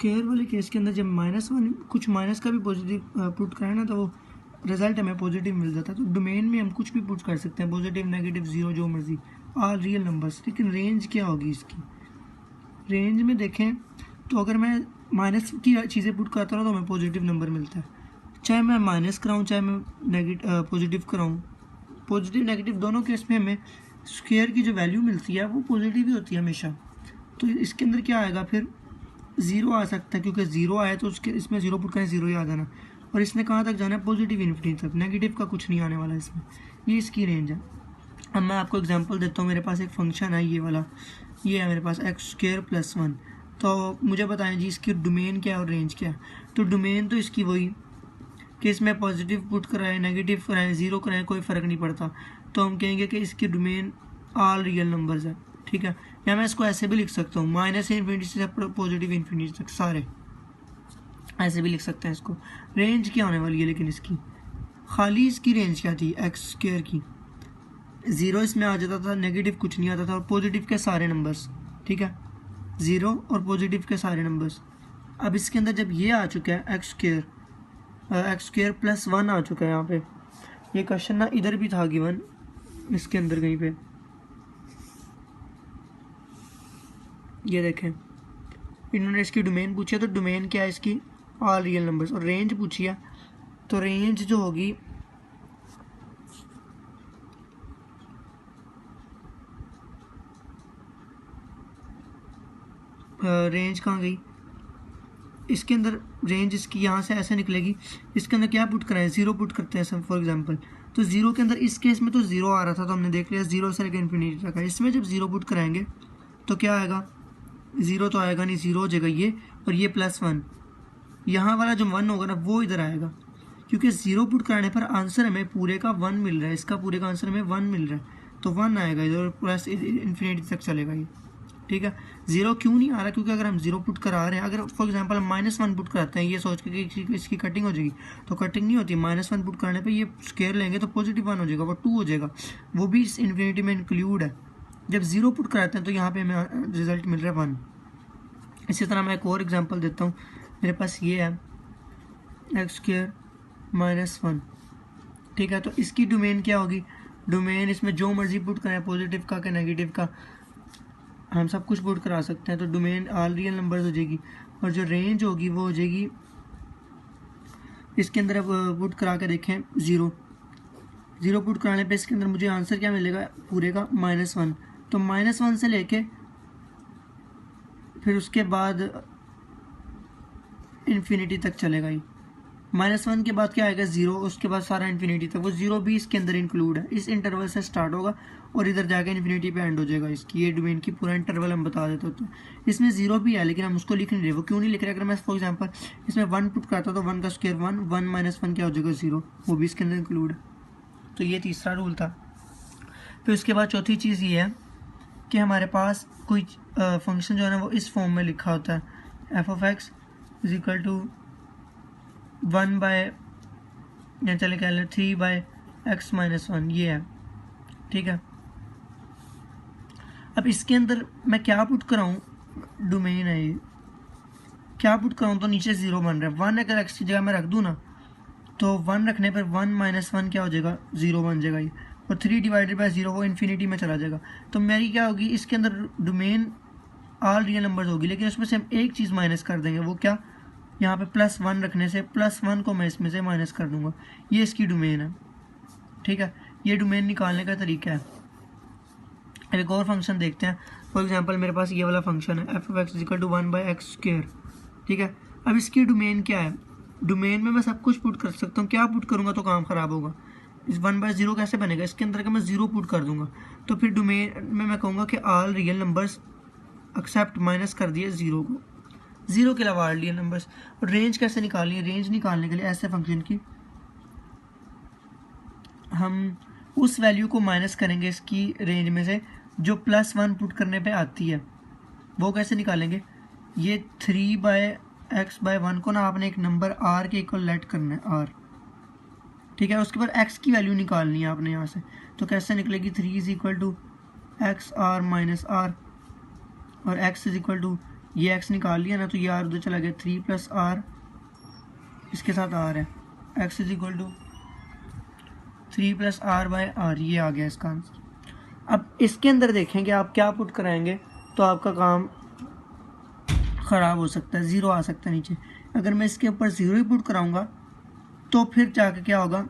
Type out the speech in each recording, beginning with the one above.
Square वाले case के अंदर जब -1 कुछ माइनस का भी पॉजिटिव पुट कराए ना तो वो रिजल्ट हमें पॉजिटिव मिल जाता है। तो डोमेन में हम कुछ भी पुट कर सकते हैं, पॉजिटिव नेगेटिव जीरो जो मर्जी, ऑल रियल नंबर्स। लेकिन रेंज क्या होगी इसकी? रेंज में देखें तो अगर मैं माइनस की चीज़ें पुट करता हूँ तो हमें पॉजिटिव नंबर मिलता है, चाहे मैं माइनस कराऊँ चाहे मैं पॉजिटिव कराऊँ। पॉजिटिव नेगेटिव दोनों केस में हमें स्क्वायर की जो वैल्यू मिलती है वो पॉजिटिव ही होती है हमेशा। तो इसके अंदर क्या आएगा फिर? ज़ीरो आ सकता है, क्योंकि ज़ीरो आया तो उसके इसमें ज़ीरो पुट करें ज़ीरो ही आ जाना। और इसने कहाँ तक जाना है? पॉजिटिव इन्फिनिटी तक, नेगेटिव का कुछ नहीं आने वाला इसमें। ये इसकी रेंज है। अब मैं आपको एग्जांपल देता हूँ। मेरे पास एक फंक्शन है ये वाला, ये है मेरे पास x² + 1। तो मुझे बताएं जी इसकी डोमेन क्या है और रेंज क्या है। तो डोमेन तो इसकी वही कि इसमें पॉजिटिव पुट कराएं नेगेटिव कराएं ज़ीरो कराएं कोई फ़र्क नहीं पड़ता। तो हम कहेंगे कि इसकी डोमेन ऑल रियल नंबर्स है, ठीक है। या मैं इसको ऐसे भी लिख सकता हूँ, -∞ से पॉजिटिव इन्फिनिटी तक सारे, ऐसे भी लिख सकते हैं इसको। रेंज क्या होने वाली है लेकिन इसकी? खाली इसकी रेंज क्या थी x² की? ज़ीरो इसमें आ जाता था, नेगेटिव कुछ नहीं आता था, और पॉजिटिव के सारे नंबर्स, ठीक है। ज़ीरो और पॉजिटिव के सारे नंबर्स। अब इसके अंदर जब ये आ चुका है x² + 1 आ चुका है यहाँ पे। ये क्वेश्चन ना इधर भी था गिवन इसके अंदर कहीं पे, ये देखें इन्होंने इसकी डोमेन पूछी है। तो डोमेन क्या है इसकी? All real numbers. और रेंज पूछी है, तो रेंज जो होगी रेंज कहाँ गई? इसके अंदर रेंज इसकी यहाँ से ऐसे निकलेगी। इसके अंदर क्या पुट कराएं? ज़ीरो पुट करते हैं सब फॉर एग्जांपल। तो ज़ीरो के अंदर इस केस में तो ज़ीरो आ रहा था, तो हमने देख लिया ज़ीरो से लेकर इन्फिनिटी तक है। इसमें जब ज़ीरो पुट कराएंगे तो क्या आएगा? ज़ीरो तो आएगा नहीं, ज़ीरो हो जाएगा ये, और ये +1, यहाँ वाला जो 1 होगा ना वो इधर आएगा, क्योंकि ज़ीरो पुट कराने पर आंसर हमें पूरे का 1 मिल रहा है। इसका पूरे का आंसर हमें 1 मिल रहा है, तो 1 आएगा इधर, प्लस इन्फिनिटी तक चलेगा ये, ठीक है। ज़ीरो क्यों नहीं आ रहा? क्योंकि अगर हम ज़ीरो पुट करा रहे हैं, अगर फॉर एग्जांपल हम -1 पुट कराते हैं ये सोच के कि इसकी कटिंग हो जाएगी, तो कटिंग नहीं होती। -1 पुट कराने पे ये स्क्वायर लेंगे तो पॉजिटिव 1 हो जाएगा, वो 2 हो जाएगा, वो भी इस इन्फिनिटी में इंक्लूड है। जब ज़ीरो पुट कराते हैं तो यहाँ पे हमें रिजल्ट मिल रहा है 1। इसी तरह मैं एक और एग्जाम्पल देता हूँ। मेरे पास ये है x² - 1, ठीक है। तो इसकी डोमेन क्या होगी? डोमेन इसमें जो मर्जी पुट करें, पॉजिटिव का कि नेगेटिव का, हम सब कुछ पुट करा सकते हैं। तो डोमेन ऑल रियल नंबर्स हो जाएगी, और जो रेंज होगी वो हो जाएगी इसके अंदर। अब पुट करा के देखें ज़ीरो पुट कराने पे इसके अंदर मुझे आंसर क्या मिलेगा पूरे का? -1। तो -1 से लेके फिर उसके बाद इन्फिनिटी तक चलेगा ये। -1 के बाद क्या आएगा? ज़ीरो, उसके बाद सारा इन्फिनिटी तक। वो ज़ीरो भी इसके अंदर इंक्लूड है। इस इंटरवल से स्टार्ट होगा और इधर जाके इन्फिनिटी पे एंड हो जाएगा इसकी। ये डोमेन की पूरा इंटरवल हम बता देते होते हैं। इसमें ज़ीरो भी है लेकिन हम उसको लिख नहीं रहे। वो क्यों नहीं लिख रहे? अगर मैं फॉर एग्जांपल इसमें 1 पुट करता तो 1 का स्क्वायर 1, 1 - 1 क्या हो जाएगा? 0, वो भी इसके अंदर इंक्लूड है। तो ये तीसरा रूल था। फिर उसके बाद चौथी चीज़ ये है कि हमारे पास कोई फंक्शन जो है ना वो इस फॉर्म में लिखा होता है, f(x) = 1 बाय, या चले कह लें 3/x - 1, ये है, ठीक है। अब इसके अंदर मैं क्या पुट कराऊँ? डोमेन है ये, क्या पुट कराऊँ? तो नीचे 0 बन रहा है। 1 अगर x की जगह मैं रख दूँ ना, तो 1 रखने पर 1 - 1 क्या हो जाएगा? 0 बन जाएगा ये, और 3/0 वो इन्फिनिटी में चला जाएगा। तो मेरी क्या होगी? इसके अंदर डोमेन ऑल रियल नंबर्स होगी, लेकिन उसमें से हम एक चीज़ माइनस कर देंगे। वो क्या? यहाँ पे +1 रखने से +1 को मैं इसमें से माइनस कर दूंगा। ये इसकी डोमेन है, ठीक है। ये डोमेन निकालने का तरीका है। अब एक और फंक्शन देखते हैं। फॉर एग्जांपल मेरे पास ये वाला फंक्शन है f(x) = 1/x², ठीक है। अब इसकी डोमेन क्या है? डोमेन में मैं सब कुछ पुट कर सकता हूँ। क्या पुट करूँगा तो काम ख़राब होगा? इस 1/0 कैसे बनेगा? इसके अंदर का मैं 0 पुट कर दूंगा, तो फिर डोमेन में मैं कहूँगा कि all real numbers accept, minus कर दिए 0 को, 0 के अलावा ऑल रियल नंबर्स। और रेंज कैसे निकालनी है? रेंज निकालने के लिए ऐसे फंक्शन की हम उस वैल्यू को माइनस करेंगे इसकी रेंज में से जो +1 पुट करने पे आती है। वो कैसे निकालेंगे? ये 3/x/1 को ना आपने एक नंबर r के इक्वल लेट करना है, r, ठीक है। उसके बाद x की वैल्यू निकालनी है आपने यहाँ से। तो कैसे निकलेगी? 3 = xr - r, और x = ये एक्स निकाल लिया ना, तो ये आर उधर चला गया, 3 + r, इसके साथ आर है, x is equal to 3 + r/r, ये आ गया इसका आंसर। अब इसके अंदर देखेंगे आप क्या पुट कराएंगे तो आपका काम ख़राब हो सकता है, ज़ीरो आ सकता है नीचे। अगर मैं इसके ऊपर ज़ीरो ही पुट कराऊंगा तो फिर जाके क्या होगा,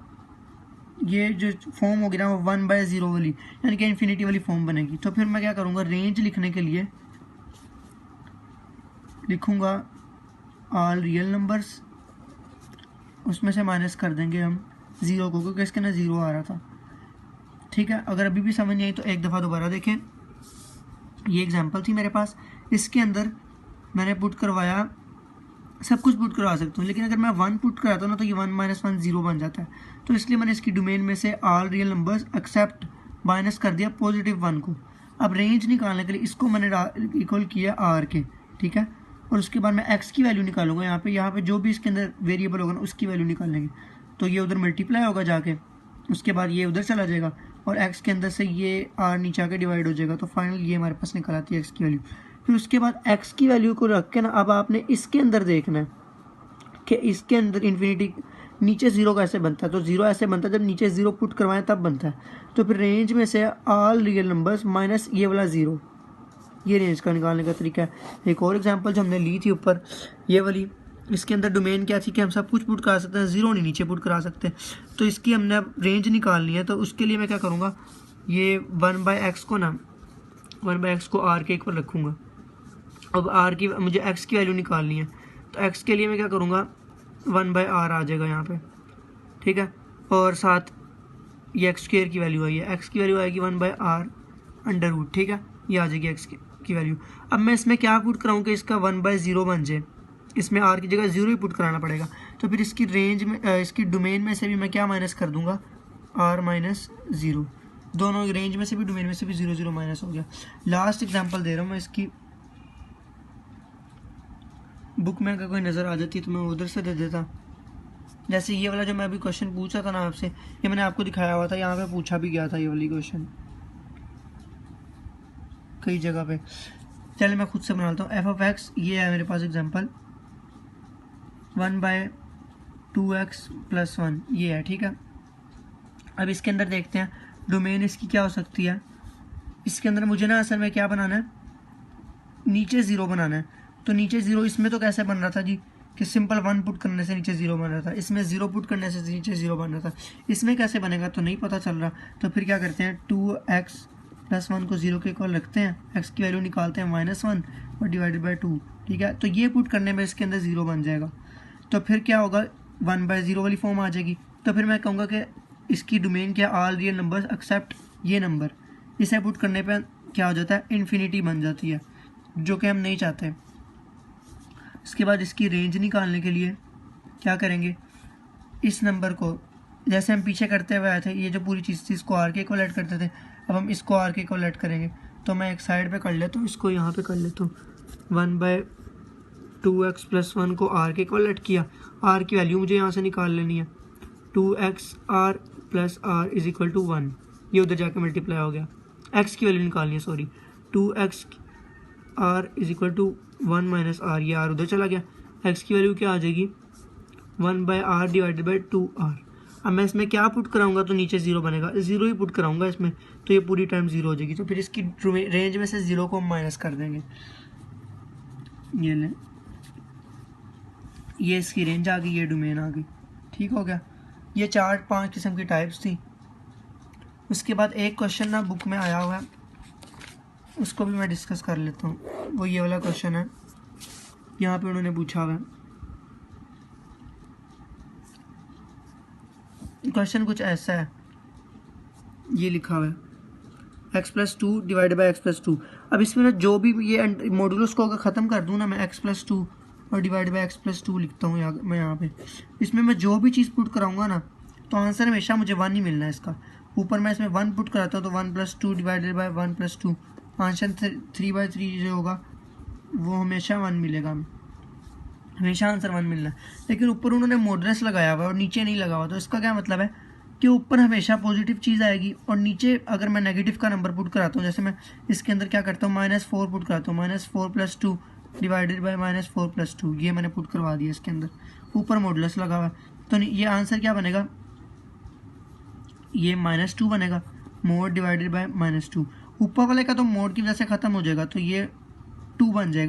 ये जो फॉर्म होगी ना वो 1/0 वाली, यानी कि इन्फिनिटी वाली फॉर्म बनेगी। तो फिर मैं क्या करूँगा, रेंज लिखने के लिए लिखूँगा ऑल रियल नंबर्स, उसमें से माइनस कर देंगे हम ज़ीरो को, क्योंकि इसके अंदर ज़ीरो आ रहा था। ठीक है, अगर अभी भी समझ नहीं आई तो एक दफ़ा दोबारा देखें। ये एग्जांपल थी मेरे पास, इसके अंदर मैंने पुट करवाया, सब कुछ पुट करवा सकता हूँ, लेकिन अगर मैं 1 पुट कराता हूँ ना तो ये 1 - 1 0 बन जाता है। तो इसलिए मैंने इसकी डोमेन में से all real numbers accept minus कर दिया +1 को। अब रेंज निकालने के लिए इसको मैंने इक्वल किया आर के, ठीक है, और उसके बाद मैं एक्स की वैल्यू निकालूंगा। यहाँ पे जो भी इसके अंदर वेरिएबल होगा ना उसकी वैल्यू निकालेंगे, तो ये उधर मल्टीप्लाई होगा जाके, उसके बाद ये उधर चला जाएगा और एक्स के अंदर से ये आर नीचे आके डिवाइड हो जाएगा। तो फाइनल ये हमारे पास निकल आती है एक्स की वैल्यू। फिर उसके बाद एक्स की वैल्यू को रख के ना अब आपने इसके अंदर देखना है कि इसके अंदर इन्फिनिटी नीचे ज़ीरो कैसे बनता है। तो ज़ीरो ऐसे बनता है जब नीचे ज़ीरो पुट करवाएं तब बनता है। तो फिर रेंज में से ऑल रियल नंबर्स माइनस ये वाला ज़ीरो, ये रेंज का निकालने का तरीका है। एक और एग्जांपल जो हमने ली थी ऊपर ये वाली, इसके अंदर डोमेन क्या थी कि हम सब कुछ पुट करा सकते हैं, ज़ीरो नहीं नीचे पुट करा सकते। तो इसकी हमने अब रेंज निकालनी है, तो उसके लिए मैं क्या करूँगा, ये 1/x को ना 1/x को r के एक पर रखूँगा। अब r की मुझे x की वैल्यू निकालनी है, तो x के लिए मैं क्या करूँगा 1/r आ जाएगा यहाँ पे, ठीक है, और साथ ये x² की वैल्यू आई है, x की वैल्यू आएगी 1/r√, ठीक है, ये आ जाएगी x की वैल्यू। अब मैं इसमें क्या पुट कराऊँ कि इसका 1/0 बन जाए, इसमें r की जगह 0 ही पुट कराना पड़ेगा। तो फिर इसकी रेंज में इसकी डोमेन में से भी मैं क्या माइनस कर दूंगा, r-0, दोनों रेंज में से भी डोमेन में से भी 0 0 माइनस हो गया। लास्ट एग्जांपल दे रहा हूँ मैं, इसकी बुक में अगर कोई नज़र आ जाती तो मैं उधर से दे देता। जैसे ये वाला जो मैं अभी क्वेश्चन पूछा था ना आपसे, ये मैंने आपको दिखाया हुआ था, यहाँ पे पूछा भी गया था ये वाली क्वेश्चन कई जगह पे। चलिए मैं खुद से बनाता हूँ। f(x) ये है मेरे पास एग्जांपल, 1/2x + 1 ये है, ठीक है। अब इसके अंदर देखते हैं डोमेन इसकी क्या हो सकती है। इसके अंदर मुझे ना असल में क्या बनाना है, नीचे 0 बनाना है। तो नीचे 0 इसमें तो कैसे बन रहा था जी कि सिंपल 1 पुट करने से नीचे 0 बन रहा था, इसमें 0 पुट करने से नीचे 0 बन रहा था। इसमें कैसे बनेगा तो नहीं पता चल रहा। तो फिर क्या करते हैं, 2x + 1 को 0 के इक्वल रखते हैं, x की वैल्यू निकालते हैं -1 और /2, ठीक है। तो ये पुट करने में इसके अंदर 0 बन जाएगा। तो फिर क्या होगा, 1/0 वाली फॉर्म आ जाएगी। तो फिर मैं कहूँगा कि इसकी डोमेन क्या, ऑल रियल नंबर्स एक्सेप्ट ये नंबर, इसे पुट करने पे क्या हो जाता है, इन्फिनिटी बन जाती है, जो कि हम नहीं चाहते। इसके बाद इसकी रेंज निकालने के लिए क्या करेंगे, इस नंबर को जैसे हम पीछे करते हुए आए थे, ये जो पूरी चीज़ थी इसको r के इक्वल ऐड करते थे, अब हम इसको r के इक्वल ऐड करेंगे। तो मैं एक साइड पे कर लेता हूँ, इसको यहाँ पे कर लेता हूँ। 1/2x + 1 को r के इक्वल ऐड किया, r की वैल्यू मुझे यहाँ से निकाल लेनी है, 2xr + r = 1, ये उधर जाके मल्टीप्लाई हो गया। x की वैल्यू निकालनी है, सॉरी, 2xr = 1 - r, ये r उधर चला गया। x की वैल्यू क्या आ जाएगी, 1/r/2r। अब मैं इसमें क्या पुट कराऊंगा तो नीचे 0 बनेगा, 0 ही पुट कराऊंगा इसमें, तो ये पूरी टाइम 0 हो जाएगी। तो फिर इसकी रेंज में से 0 को हम माइनस कर देंगे, ये ले, ये इसकी रेंज आ गई, ये डोमेन आ गई, ठीक हो गया। ये 4-5 किस्म की टाइप्स थी। उसके बाद एक क्वेश्चन ना बुक में आया हुआ है, उसको भी मैं डिस्कस कर लेता हूँ। वो ये वाला क्वेश्चन है, यहाँ पे उन्होंने पूछा हुआ है। क्वेश्चन कुछ ऐसा है, ये लिखा हुआ है x + 2 / x + 2। अब इसमें ना जो भी ये मॉड्यूलस को अगर ख़त्म कर दूँ ना, मैं x + 2 और /x + 2 लिखता हूँ मैं यहाँ पे। इसमें मैं जो भी चीज़ पुट कराऊंगा ना तो आंसर हमेशा मुझे 1 ही मिलना है इसका। ऊपर मैं इसमें 1 पुट कराता हूँ तो 1 + 2 / 1 + 2, आंसर 3/3 जो होगा वो हमेशा 1 मिलेगा, हमेशा आंसर 1 मिलना है। लेकिन ऊपर उन्होंने मॉडुलस लगाया हुआ है और नीचे नहीं लगा हुआ, तो इसका क्या मतलब है कि ऊपर हमेशा पॉजिटिव चीज़ आएगी और नीचे अगर मैं नेगेटिव का नंबर पुट कराता हूँ, जैसे मैं इसके अंदर क्या करता हूँ, -4 पुट कराता हूँ, -4 + 2 डिवाइडेड बाय -4 + 2, ये मैंने पुट करवा दिया इसके अंदर, ऊपर मॉडुलस लगा हुआ है। तो ये आंसर क्या बनेगा, ये -2 बनेगा, मोड डिवाइडेड बाय -2। ऊपर वाले का तो मोड की वजह से खत्म हो जाएगा, तो ये 2 बन जाएगा।